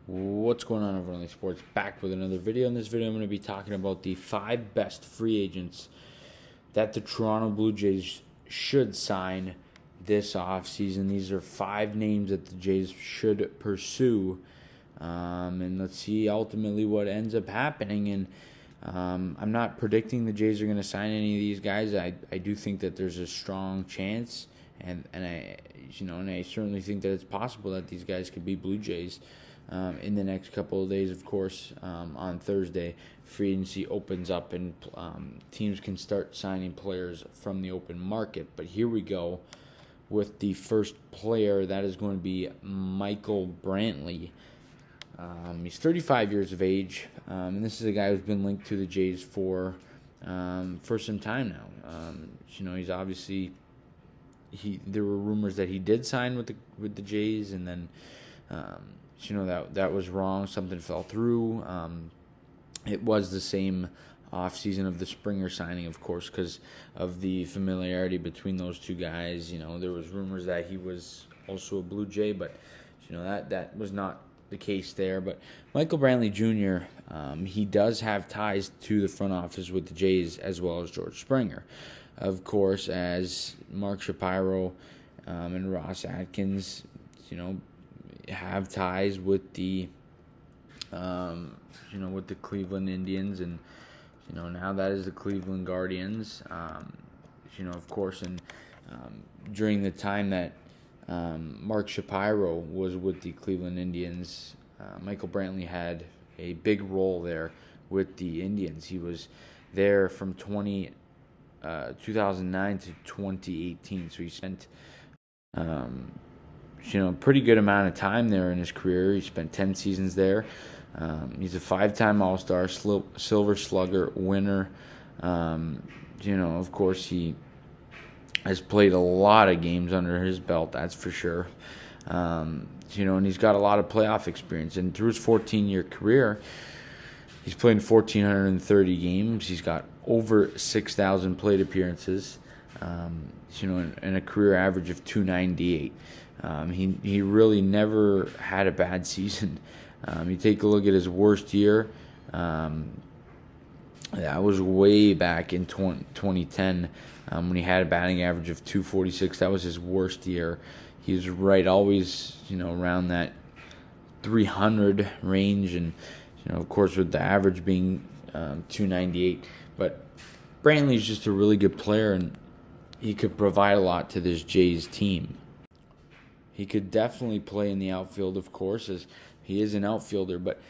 What's going on over on Sports? Back with another video. In this video, I'm going to be talking about the 5 best free agents that the Toronto Blue Jays should sign this offseason. These are 5 names that the Jays should pursue. And let's see ultimately what ends up happening. And I'm not predicting the Jays are going to sign any of these guys. I do think that there's a strong chance, and I certainly think that it's possible that these guys could be Blue Jays. In the next couple of days, of course, on Thursday, free agency opens up and teams can start signing players from the open market. But here we go with the first player. That is going to be Michael Brantley. He's 35 years of age, and this is a guy who's been linked to the Jays for some time now. He's obviously there were rumors that he did sign with the Jays, and then that was wrong. Something fell through. It was the same offseason of the Springer signing, of course, because of the familiarity between those two guys. There was rumors that he was also a Blue Jay, but that was not the case there. But Michael Brantley Jr., he does have ties to the front office with the Jays as well as George Springer. Of course, as Mark Shapiro and Ross Atkins, have ties with the Cleveland Indians, and now that is the Cleveland Guardians. Of course, and during the time that Mark Shapiro was with the Cleveland Indians, Michael Brantley had a big role there with the Indians. He was there from 2009 to 2018, so he spent a pretty good amount of time there in his career. He spent 10 seasons there. He's a 5-time All-Star, Silver Slugger winner. Of course, he has played a lot of games under his belt, that's for sure. And he's got a lot of playoff experience. And through his 14-year career, he's played in 1,430 games. He's got over 6,000 plate appearances, and a career average of 298. He really never had a bad season. You take a look at his worst year. That was way back in 2010 when he had a batting average of 246. That was his worst year. He was always around that 300 range, and of course with the average being 298. But Brantley's just a really good player, and he could provide a lot to this Jays team. He could definitely play in the outfield, of course, as he is an outfielder. But,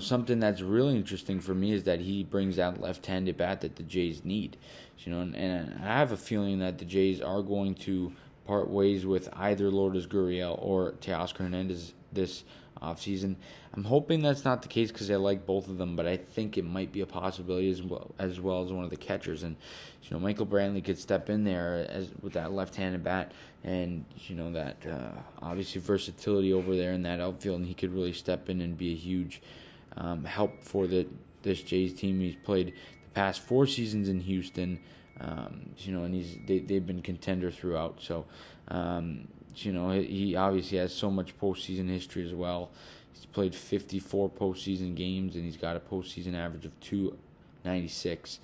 something that's really interesting for me is that he brings that left-handed bat that the Jays need. And I have a feeling that the Jays are going to part ways with either Lourdes Gurriel or Teoscar Hernandez this offseason. I'm hoping that's not the case because I like both of them, but I think it might be a possibility as well as one of the catchers. And Michael Brantley could step in there with that left-handed bat, and that obviously versatility over there in that outfield, and he could really step in and be a huge help for this Jays team. He's played the past 4 seasons in Houston, and they've been contender throughout. So he obviously has so much postseason history as well. He's played 54 postseason games, and he's got a postseason average of 296.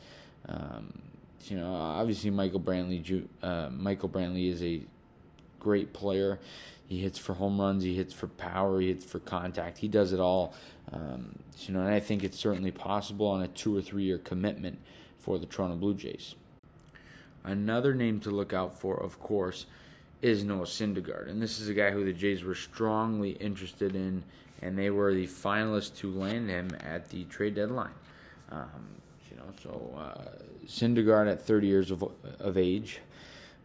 Obviously Michael Brantley is a great player. He hits for home runs, he hits for power, he hits for contact. He does it all. And I think it's certainly possible on a 2 or 3 year commitment for the Toronto Blue Jays. Another name to look out for, of course, is Noah Syndergaard, and this is a guy who the Jays were strongly interested in, and they were the finalists to land him at the trade deadline. Syndergaard at 30 years of age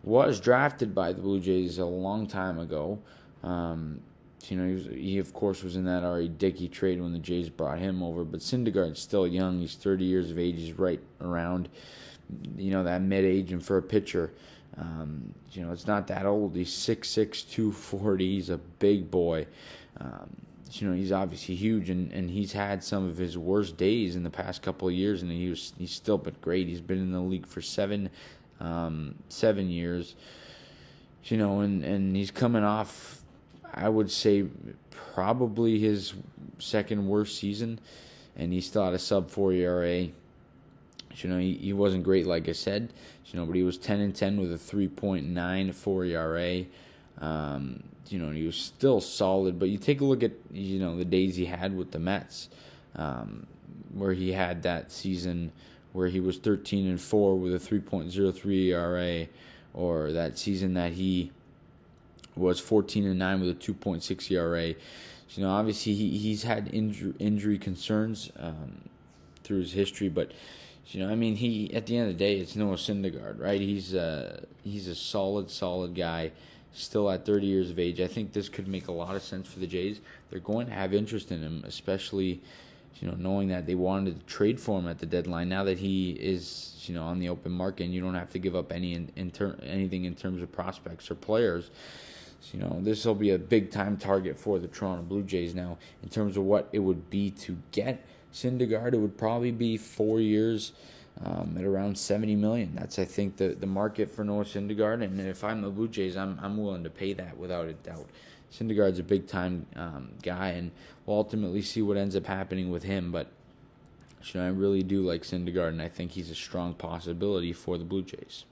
was drafted by the Blue Jays a long time ago. He of course was in that R.A. Dickey trade when the Jays brought him over, but Syndergaard's still young. He's 30 years of age. He's right around that mid-age, and for a pitcher, it's not that old. He's 6'6", 240. He's a big boy. He's obviously huge, and he's had some of his worst days in the past couple of years, and he's still been great. He's been in the league for 7 years, and he's coming off, I would say, probably second worst season, and he still had a sub-4 ERA. He wasn't great, like I said, but he was 10-10 with a 3.94 ERA. And he was still solid. But you take a look at, the days he had with the Mets, where he had that season where he was 13-4 with a 3.03 ERA, or that season that he was 14-9 with a 2.6 ERA. Obviously he's had injury concerns through his history, but he at the end of the day, it's Noah Syndergaard, right? He's a solid guy, still at 30 years of age. I think this could make a lot of sense for the Jays. They're going to have interest in him, especially knowing that they wanted to trade for him at the deadline. Now that he is on the open market, and you don't have to give up anything in terms of prospects or players. This will be a big-time target for the Toronto Blue Jays. Now, in terms of what it would be to get Syndergaard, it would probably be 4 years at around $70 million. That's, I think, the market for Noah Syndergaard. And if I'm the Blue Jays, I'm willing to pay that without a doubt. Syndergaard's a big-time guy, and we'll ultimately see what ends up happening with him. But I really do like Syndergaard, and I think he's a strong possibility for the Blue Jays.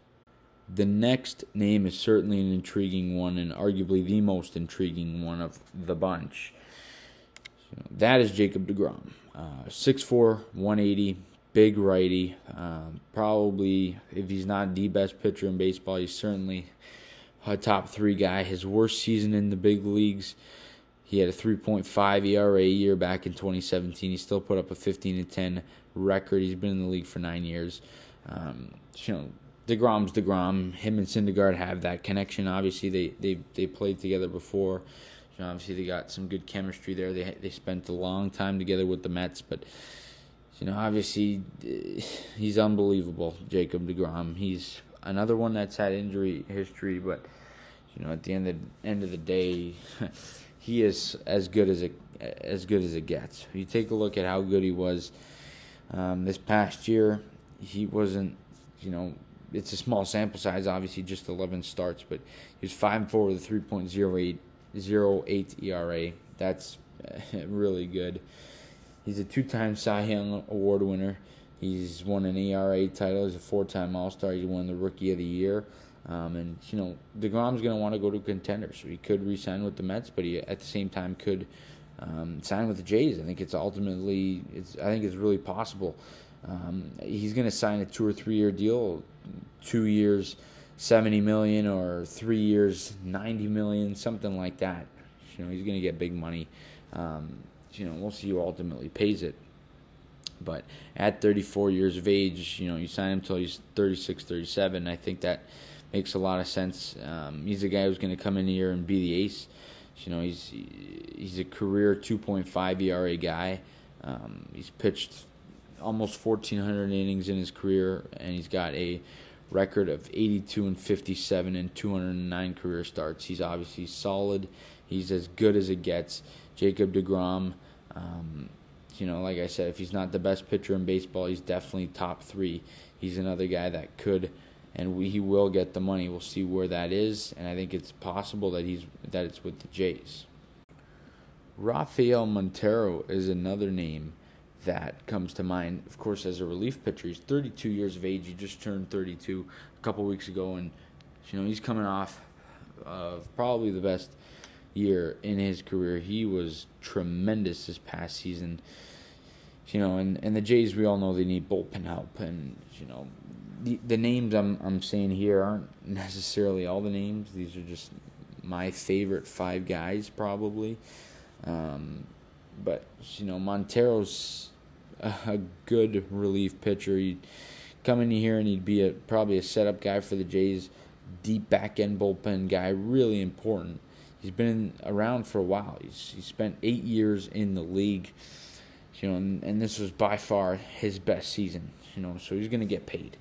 The next name is certainly an intriguing one, and arguably the most intriguing one of the bunch. That is Jacob deGrom. 6'4", 180, big righty. Probably, if he's not the best pitcher in baseball, he's certainly a top 3 guy. His worst season in the big leagues, he had a 3.5 ERA a year back in 2017. He still put up a 15-10 record. He's been in the league for 9 years. DeGrom's DeGrom. Him and Syndergaard have that connection. Obviously, they played together before. Obviously, they got some good chemistry there. They spent a long time together with the Mets. But, obviously, he's unbelievable, Jacob deGrom. He's another one that's had injury history. But, at the end of the day, he is as good as it gets. If you take a look at how good he was this past year, he wasn't, it's a small sample size, obviously just 11 starts, but he was 5-4 with a 3.08 ERA. That's really good. He's a 2-time Cy Young Award winner. He's won an ERA title. He's a 4-time All-Star. He won the Rookie of the Year. And deGrom's going to want to go to contenders. So he could re-sign with the Mets, but he at the same time could sign with the Jays. I think it's really possible. He's going to sign a 2 or 3 year deal, 2 years, $70 million, or 3 years, $90 million, something like that. He's going to get big money. We'll see who ultimately pays it. But at 34 years of age, you sign him until he's 36, 37. I think that makes a lot of sense. He's a guy who's going to come in here and be the ace. He's a career 2.5 ERA guy. He's pitched almost 1,400 innings in his career, and he's got a record of 82-57 and 209 career starts. He's obviously solid. He's as good as it gets. Jacob deGrom, like I said, if he's not the best pitcher in baseball, he's definitely top 3. He's another guy that could, and he will get the money. We'll see where that is, and I think it's possible that it's with the Jays. Rafael Montero is another name that comes to mind, of course, as a relief pitcher. He's 32 years of age. He just turned 32 a couple weeks ago, and he's coming off of probably the best year in his career. He was tremendous this past season. And the Jays, we all know they need bullpen help, and the names I'm saying here aren't necessarily all the names. These are just my favorite 5 guys, probably. But Montero's a good relief pitcher. He'd come in here and he'd be probably a setup guy for the Jays. Deep back end bullpen guy, really important. He's been around for a while. He's spent 8 years in the league. And this was by far his best season. So he's going to get paid.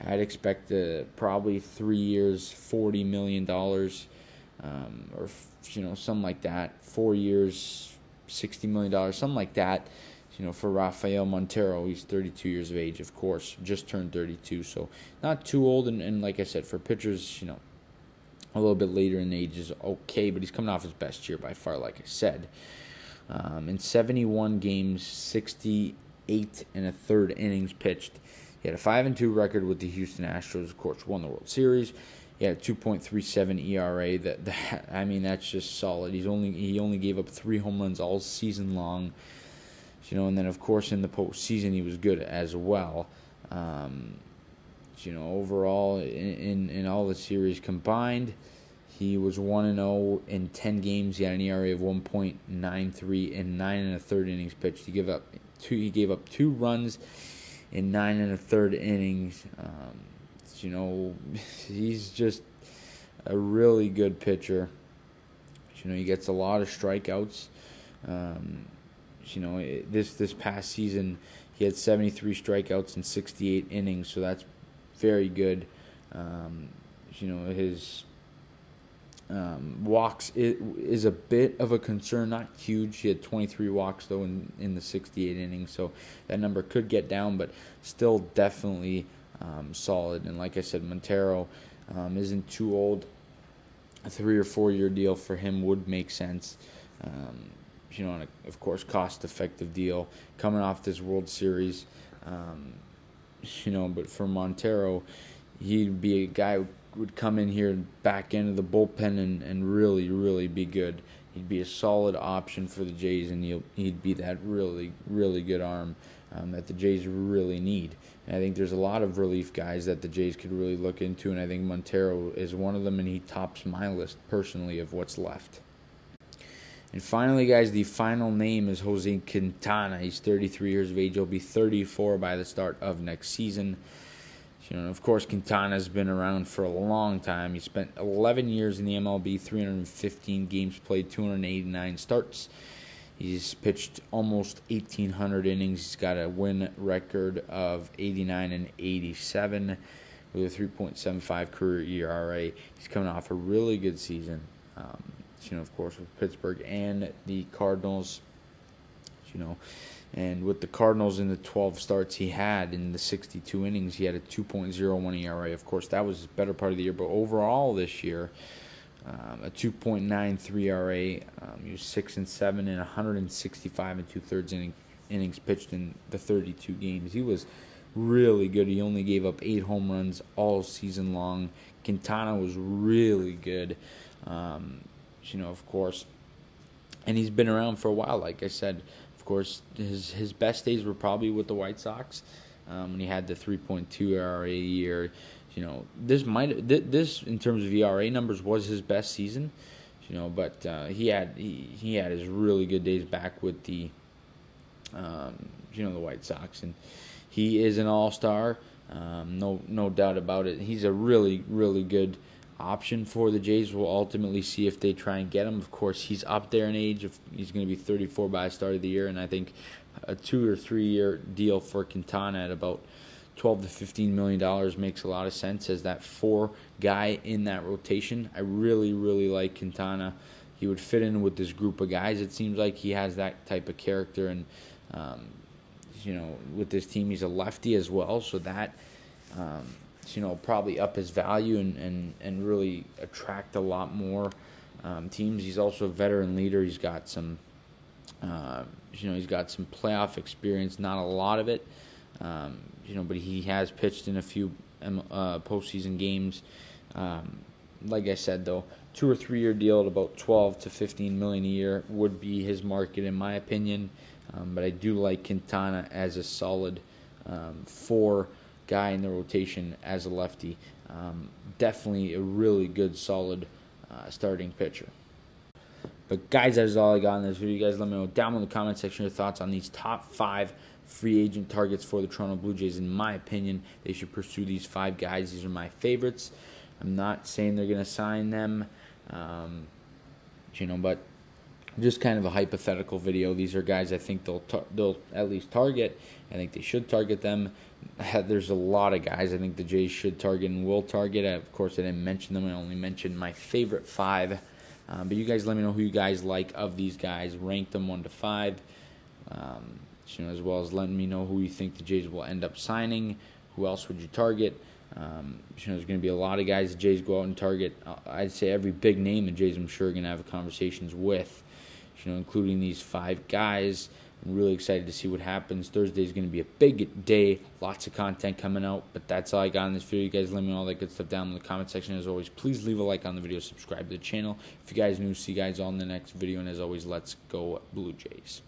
I'd expect probably 3 years, $40 million, or something like that. 4 years, $60 million, something like that. For Rafael Montero, he's 32 years of age, of course, just turned 32, so not too old. And like I said, for pitchers, a little bit later in age is okay, but he's coming off his best year by far, like I said. In 71 games, 68 and a third innings pitched. He had a 5-2 record with the Houston Astros. Of course, won the World Series. He had a 2.37 ERA. That's just solid. He only gave up 3 home runs all season long. And then of course in the postseason he was good as well. Overall in all the series combined, he was 1-0 in 10 games. He had an ERA of 1.93 in 9 1/3 innings pitched. He gave up 2 runs in 9 1/3 innings. He's just a really good pitcher. He gets a lot of strikeouts. This past season he had 73 strikeouts in 68 innings, so that's very good. His walks is a bit of a concern, not huge. He had 23 walks though in the 68 innings, so that number could get down, but still definitely solid. And like I said, Montero isn't too old. A 3 or 4 year deal for him would make sense. On a, of course, cost-effective deal coming off this World Series. But for Montero, he'd be a guy who would come in here back end of the bullpen and really, really be good. He'd be a solid option for the Jays, and he'd be that really, really good arm that the Jays really need. And I think there's a lot of relief guys that the Jays could really look into, and I think Montero is one of them, and he tops my list personally of what's left. And finally, guys, the final name is Jose Quintana. He's 33 years of age. He'll be 34 by the start of next season. Of course, Quintana's been around for a long time. He spent 11 years in the MLB, 315 games played, 289 starts. He's pitched almost 1,800 innings. He's got a win record of 89 and 87 with a 3.75 career ERA. He's coming off a really good season. Of course, with Pittsburgh and the Cardinals, and with the Cardinals in the 12 starts he had in the 62 innings, he had a 2.01 ERA. Of course, that was the better part of the year, but overall this year, a 2.93 ERA. He was 6-7 in 165 2/3 innings pitched in the 32 games. He was really good. He only gave up 8 home runs all season long. Quintana was really good. Of course, and he's been around for a while. Like I said, of course, his best days were probably with the White Sox, and he had the 3.2 ERA year. This in terms of ERA numbers was his best season, but he had his really good days back with the the White Sox, and he is an all-star, no doubt about it. He's a really, really good option for the Jays. We'll ultimately see if they try and get him. Of course, he's up there in age. He's going to be 34 by the start of the year, and I think a 2 or 3 year deal for Quintana at about $12 to $15 million makes a lot of sense as that 4 guy in that rotation. I really, really like Quintana. He would fit in with this group of guys. It seems like he has that type of character, and with this team, he's a lefty as well, so that probably up his value and really attract a lot more teams. He's also a veteran leader. He's got some, he's got some playoff experience. Not a lot of it, but he has pitched in a few postseason games. Like I said, though, 2 or 3 year deal at about $12 to $15 million a year would be his market, in my opinion. But I do like Quintana as a solid 4 guy in the rotation as a lefty. Definitely a really good, solid starting pitcher. But guys, that is all I got in this video. You guys let me know down in the comment section your thoughts on these top 5 free agent targets for the Toronto Blue Jays. In my opinion, they should pursue these 5 guys. These are my favorites. I'm not saying they're going to sign them, but just kind of a hypothetical video. These are guys I think they'll at least target. I think they should target them. There's a lot of guys I think the Jays should target and will target. Of course, I didn't mention them. I only mentioned my favorite 5. But you guys let me know who you guys like of these guys. Rank them 1 to 5. As well as letting me know who you think the Jays will end up signing. Who else would you target? There's going to be a lot of guys the Jays go out and target. I'd say every big name the Jays, I'm sure, are going to have conversations with. including these 5 guys. I'm really excited to see what happens. Thursday is going to be a big day. Lots of content coming out. But that's all I got in this video. You guys let me know all that good stuff down in the comment section. As always, please leave a like on the video. Subscribe to the channel. If you guys new, see you guys all in the next video. And as always, let's go Blue Jays.